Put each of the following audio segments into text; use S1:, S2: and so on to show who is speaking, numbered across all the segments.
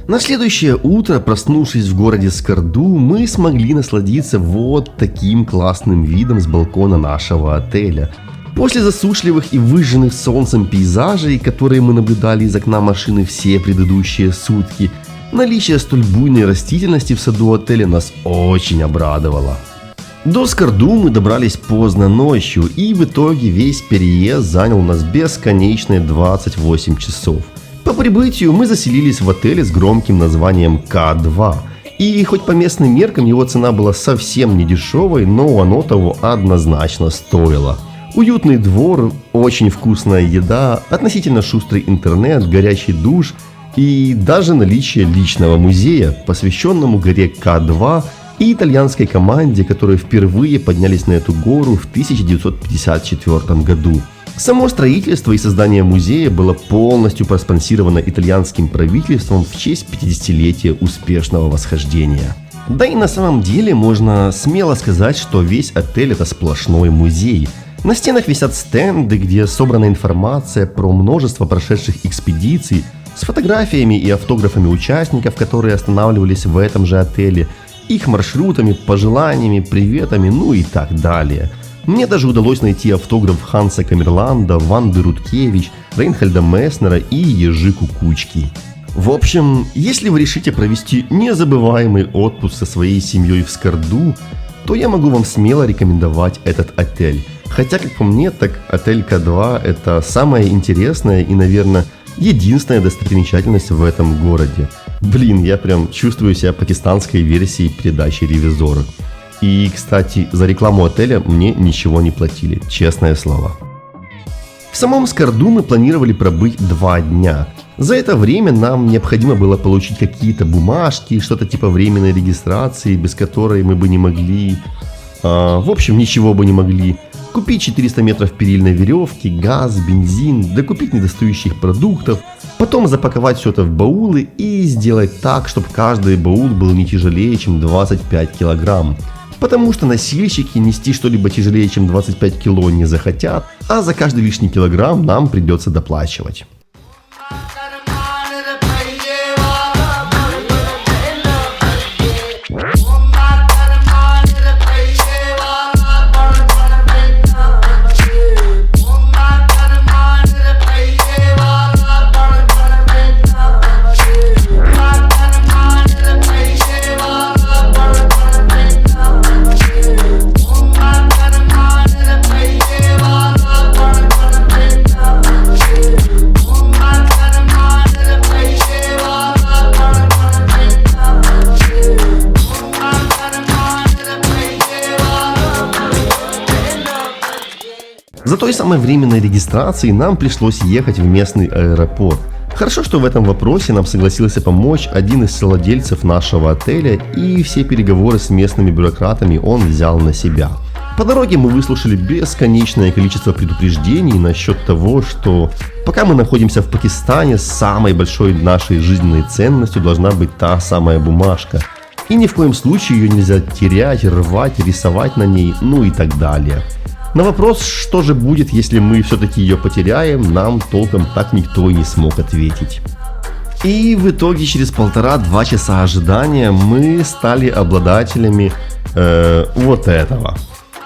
S1: На следующее утро, проснувшись в городе Скарду, мы смогли насладиться вот таким классным видом с балкона нашего отеля. После засушливых и выжженных солнцем пейзажей, которые мы наблюдали из окна машины все предыдущие сутки, наличие столь буйной растительности в саду отеля нас очень обрадовало. До Скарду мы добрались поздно ночью, и в итоге весь переезд занял у нас бесконечные 28 часов. По прибытию мы заселились в отеле с громким названием К2. И хоть по местным меркам его цена была совсем не дешевой, но оно того однозначно стоило. Уютный двор, очень вкусная еда, относительно шустрый интернет, горячий душ и даже наличие личного музея, посвященному горе К2 и итальянской команде, которые впервые поднялись на эту гору в 1954 году. Само строительство и создание музея было полностью проспонсировано итальянским правительством в честь 50-летия успешного восхождения. Да и на самом деле можно смело сказать, что весь отель это сплошной музей. На стенах висят стенды, где собрана информация про множество прошедших экспедиций с фотографиями и автографами участников, которые останавливались в этом же отеле, их маршрутами, пожеланиями, приветами, ну и так далее. Мне даже удалось найти автограф Ханса Камерланда, Ванды Рудкевич, Рейнхольда Месснера и Ежи Кукучки. В общем, если вы решите провести незабываемый отпуск со своей семьей в Скарду, то я могу вам смело рекомендовать этот отель. Хотя, как по мне, так отель К2 это самая интересная и, наверное, единственная достопримечательность в этом городе. Блин, я прям чувствую себя пакистанской версией передачи «Ревизоры». И, кстати, за рекламу отеля мне ничего не платили, честное слово. В самом Скарду мы планировали пробыть 2 дня. За это время нам необходимо было получить какие-то бумажки, что-то типа временной регистрации, без которой мы бы не могли... в общем, ничего бы не могли. Купить 400 метров перильной веревки, газ, бензин, докупить недостающих продуктов, потом запаковать все это в баулы и сделать так, чтобы каждый баул был не тяжелее, чем 25 килограмм. Потому что носильщики нести что-либо тяжелее, чем 25 кило не захотят, а за каждый лишний килограмм нам придется доплачивать. За той самой временной регистрацией нам пришлось ехать в местный аэропорт. Хорошо, что в этом вопросе нам согласился помочь один из совладельцев нашего отеля, и все переговоры с местными бюрократами он взял на себя. По дороге мы выслушали бесконечное количество предупреждений насчет того, что пока мы находимся в Пакистане, самой большой нашей жизненной ценностью должна быть та самая бумажка. И ни в коем случае ее нельзя терять, рвать, рисовать на ней, ну и так далее. На вопрос, что же будет, если мы все-таки ее потеряем, нам толком так никто и не смог ответить. И в итоге через 1,5-2 часа ожидания мы стали обладателями вот этого.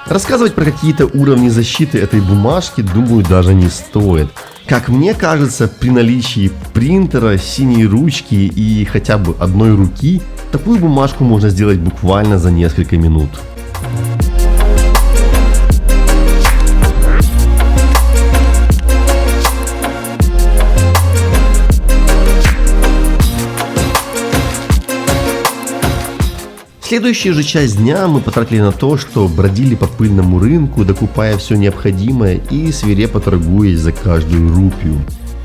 S1: Рассказывать про какие-то уровни защиты этой бумажки, думаю, даже не стоит. Как мне кажется, при наличии принтера, синей ручки и хотя бы одной руки, такую бумажку можно сделать буквально за несколько минут. Следующую же часть дня мы потратили на то, что бродили по пыльному рынку, докупая все необходимое и свирепо торгуясь за каждую рупию.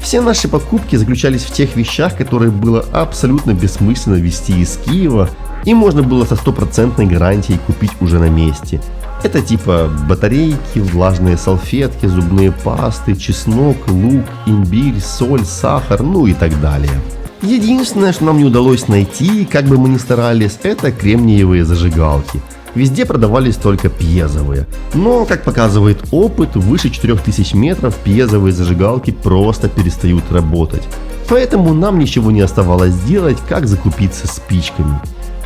S1: Все наши покупки заключались в тех вещах, которые было абсолютно бессмысленно везти из Киева, и можно было со стопроцентной гарантией купить уже на месте. Это типа батарейки, влажные салфетки, зубные пасты, чеснок, лук, имбирь, соль, сахар, ну и так далее. Единственное, что нам не удалось найти, как бы мы ни старались, это кремниевые зажигалки. Везде продавались только пьезовые. Но, как показывает опыт, выше 4000 метров пьезовые зажигалки просто перестают работать. Поэтому нам ничего не оставалось делать, как закупиться спичками.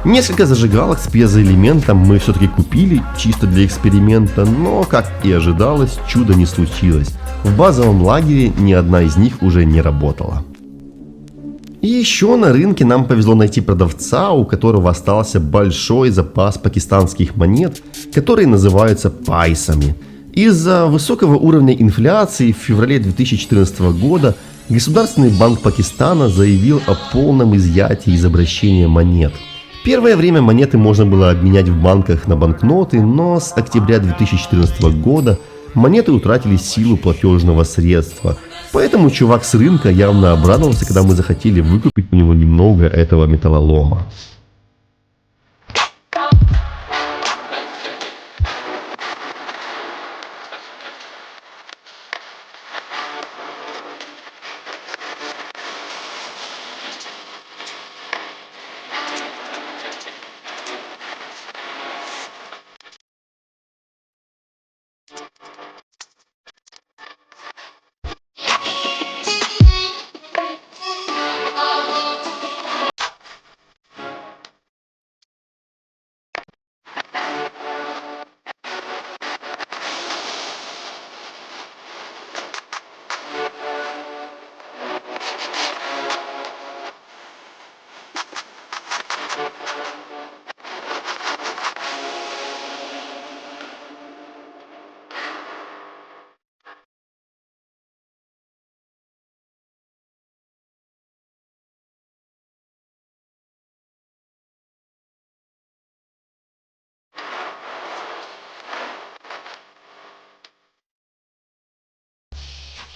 S1: Несколько зажигалок с пьезоэлементом мы все-таки купили, чисто для эксперимента, но, как и ожидалось, чуда не случилось. В базовом лагере ни одна из них уже не работала. И еще на рынке нам повезло найти продавца, у которого остался большой запас пакистанских монет, которые называются пайсами. Из-за высокого уровня инфляции в феврале 2014 года Государственный банк Пакистана заявил о полном изъятии из обращения монет. Первое время монеты можно было обменять в банках на банкноты, но с октября 2014 года монеты утратили силу платежного средства. Поэтому чувак с рынка явно обрадовался, когда мы захотели выкупить у него немного этого металлолома.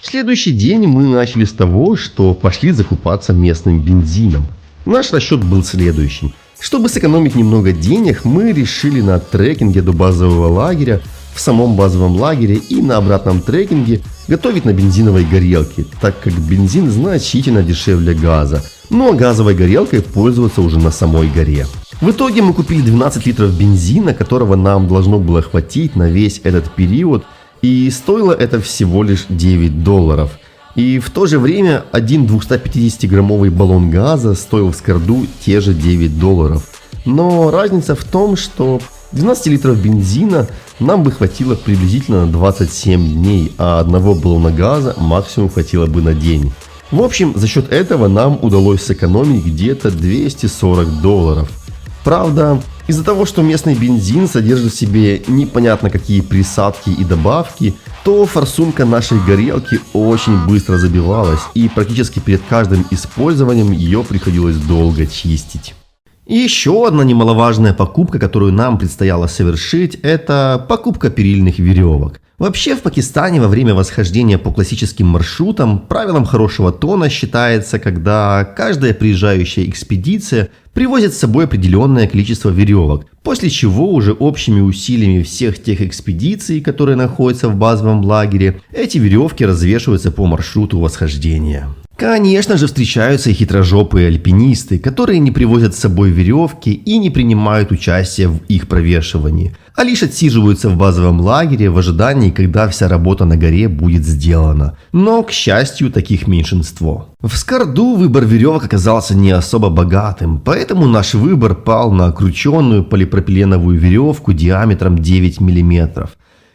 S1: Следующий день мы начали с того, что пошли закупаться местным бензином. Наш расчет был следующим. Чтобы сэкономить немного денег, мы решили на трекинге до базового лагеря, в самом базовом лагере и на обратном трекинге готовить на бензиновой горелке, так как бензин значительно дешевле газа, но газовой горелкой пользоваться уже на самой горе. В итоге мы купили 12 литров бензина, которого нам должно было хватить на весь этот период, и стоило это всего лишь $9. И в то же время один 250-граммовый баллон газа стоил в Скарду те же $9. Но разница в том, что 12 литров бензина нам бы хватило приблизительно на 27 дней, а одного баллона газа максимум хватило бы на день. В общем, за счет этого нам удалось сэкономить где-то $240. Правда, из-за того, что местный бензин содержит в себе непонятно какие присадки и добавки, то форсунка нашей горелки очень быстро забивалась, и практически перед каждым использованием ее приходилось долго чистить. И еще одна немаловажная покупка, которую нам предстояло совершить, это покупка перильных веревок. Вообще в Пакистане во время восхождения по классическим маршрутам правилом хорошего тона считается, когда каждая приезжающая экспедиция привозит с собой определенное количество веревок, после чего уже общими усилиями всех тех экспедиций, которые находятся в базовом лагере, эти веревки развешиваются по маршруту восхождения. Конечно же, встречаются и хитрожопые альпинисты, которые не привозят с собой веревки и не принимают участие в их провешивании, а лишь отсиживаются в базовом лагере в ожидании, когда вся работа на горе будет сделана. Но, к счастью, таких меньшинство. В Скарду выбор веревок оказался не особо богатым, поэтому наш выбор пал на крученную полипропиленовую веревку диаметром 9 мм.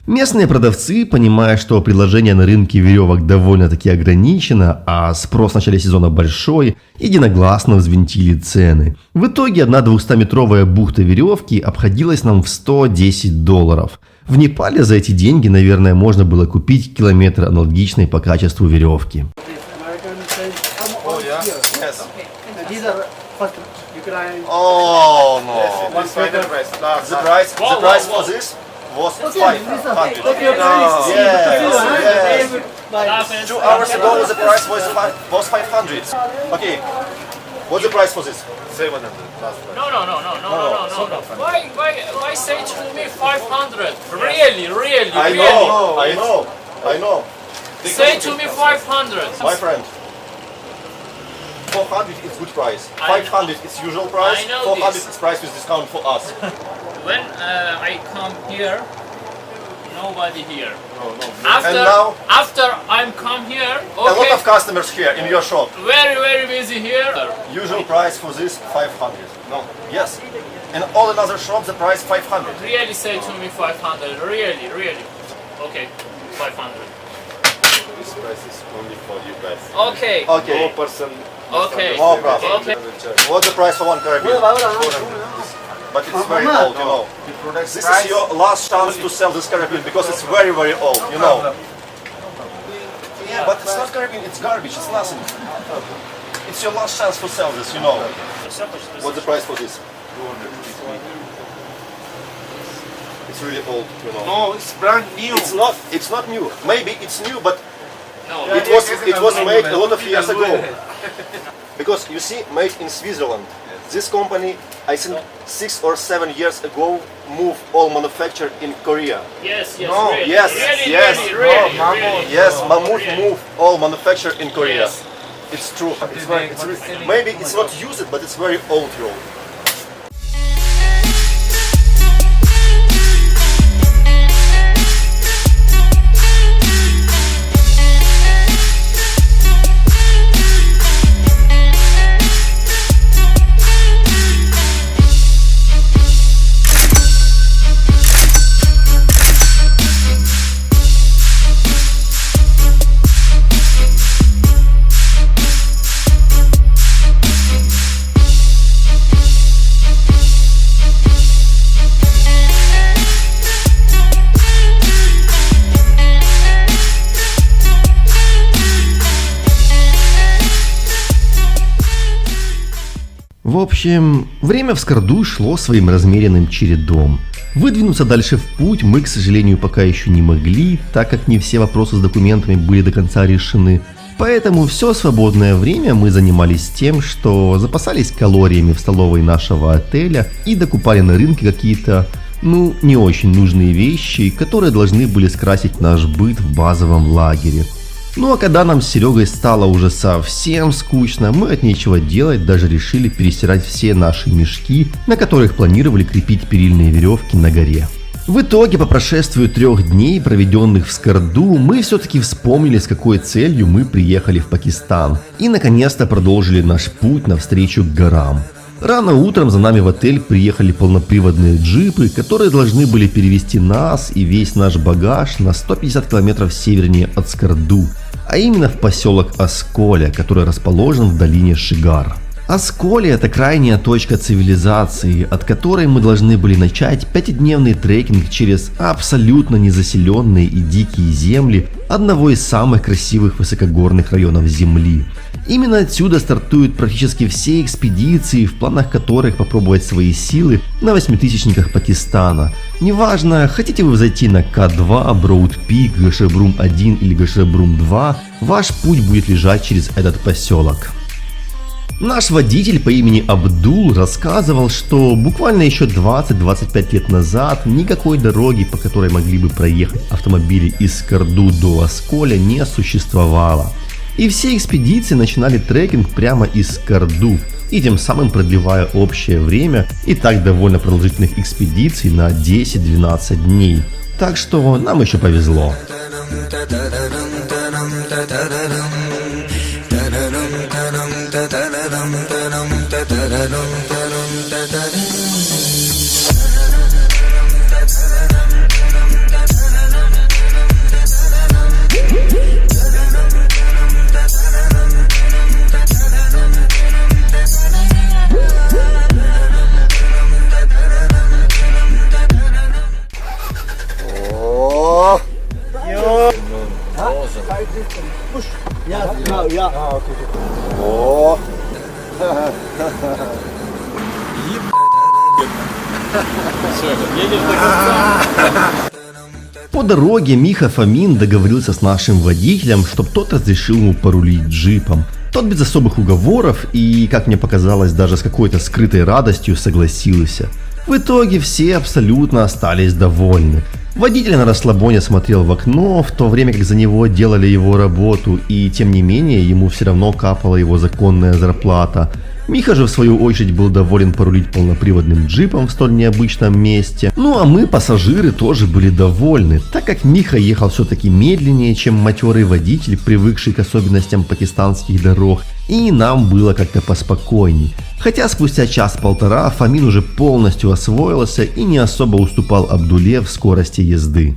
S1: Местные продавцы, понимая, что предложение на рынке веревок довольно-таки ограничено, а спрос в начале сезона большой, единогласно взвинтили цены. В итоге одна 200-метровая бухта веревки обходилась нам в $110. В Непале за эти деньги, наверное, можно было купить километр аналогичной по качеству веревки.
S2: Was 500. Yes. 2 hours ago the price was 500. Okay. What's the price for this? 700.
S3: No. Why say to me 500? Really.
S2: I know.
S3: Say to me 500.
S2: My friend. 400 it's good price.
S3: I
S2: 500 it's usual price.
S3: I know
S2: 400
S3: this.
S2: it's price with discount for us.
S3: When I come here, nobody here.
S2: No.
S3: After,
S2: And now
S3: after I'm come here,
S2: a lot
S3: okay,
S2: of customers here in your shop.
S3: very busy here.
S2: Usual price for this 500. No. Yes. In all another shops the price 500.
S3: Really say to me 500, really. Okay, 500.
S4: This price is only for you guys.
S3: Okay,
S2: Okay.
S4: No person.
S3: okay,
S2: No problem.
S3: okay.
S2: What's the price for one carabiner? But it's very old, you know. This is your last chance to sell this carabiner because it's very old, you know. Yeah, but it's not carabiner, it's garbage, it's nothing. It's your last chance to sell this, you know. What's the price for this? It's really old, you know.
S4: No, it's brand new.
S2: It's not new. Maybe it's new, but
S3: No,
S2: it was made a lot of years ago. Because you see, made in Switzerland. This company, I think 6 or 7 years ago, moved all manufacture in Korea.
S3: yes,
S4: No,
S3: really,
S2: yes,
S3: really,
S2: yes.
S3: really.
S2: Yes, Mammoth moved all manufacture in Korea.
S3: Yes.
S2: It's true. Maybe it's not used, but it's very old road.
S1: В общем, время в Скарду шло своим размеренным чередом. Выдвинуться дальше в путь мы, к сожалению, пока еще не могли, так как не все вопросы с документами были до конца решены. Поэтому все свободное время мы занимались тем, что запасались калориями в столовой нашего отеля и докупали на рынке какие-то, не очень нужные вещи, которые должны были скрасить наш быт в базовом лагере. Ну а когда нам с Серегой стало уже совсем скучно, мы от нечего делать даже решили перестирать все наши мешки, на которых планировали крепить перильные веревки на горе. В итоге, по прошествию 3 дней, проведенных в Скарду, мы все-таки вспомнили, с какой целью мы приехали в Пакистан. И наконец-то продолжили наш путь навстречу к горам. Рано утром за нами в отель приехали полноприводные джипы, которые должны были перевезти нас и весь наш багаж на 150 километров севернее от Скарду, а именно в поселок Асколя, который расположен в долине Шигар. Асколи — это крайняя точка цивилизации, от которой мы должны были начать 5-дневный трекинг через абсолютно незаселенные и дикие земли одного из самых красивых высокогорных районов Земли. Именно отсюда стартуют практически все экспедиции, в планах которых попробовать свои силы на 8000-никах Пакистана. Неважно, хотите вы зайти на К2, Broad Peak, Гашебрум 1 или Гашебрум 2, ваш путь будет лежать через этот поселок. Наш водитель по имени Абдул рассказывал, что буквально еще 20-25 лет назад никакой дороги, по которой могли бы проехать автомобили из Скарду до Асколя, не существовало. И все экспедиции начинали трекинг прямо из Скарду, и тем самым продлевая общее время и так довольно продолжительных экспедиций на 10-12 дней. Так что нам еще повезло.
S2: О,
S1: По дороге Миха Фомин договорился с нашим водителем, чтобы тот разрешил ему порулить джипом. Тот без особых уговоров и, как мне показалось, даже с какой-то скрытой радостью согласился. В итоге все абсолютно остались довольны. Водитель на расслабоне смотрел в окно, в то время как за него делали его работу, и тем не менее ему все равно капала его законная зарплата. Миха же в свою очередь был доволен порулить полноприводным джипом в столь необычном месте. Ну а мы, пассажиры, тоже были довольны, так как Миха ехал все-таки медленнее, чем матерый водитель, привыкший к особенностям пакистанских дорог, и нам было как-то поспокойней. Хотя спустя час-полтора Фомин уже полностью освоился и не особо уступал Абдуле в скорости езды.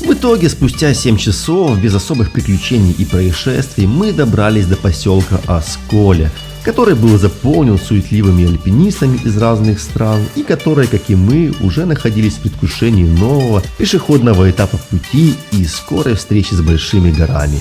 S1: В итоге, спустя 7 часов, без особых приключений и происшествий, мы добрались до поселка Асколя, который был заполнен суетливыми альпинистами из разных стран и которые, как и мы, уже находились в предвкушении нового пешеходного этапа пути и скорой встречи с большими горами.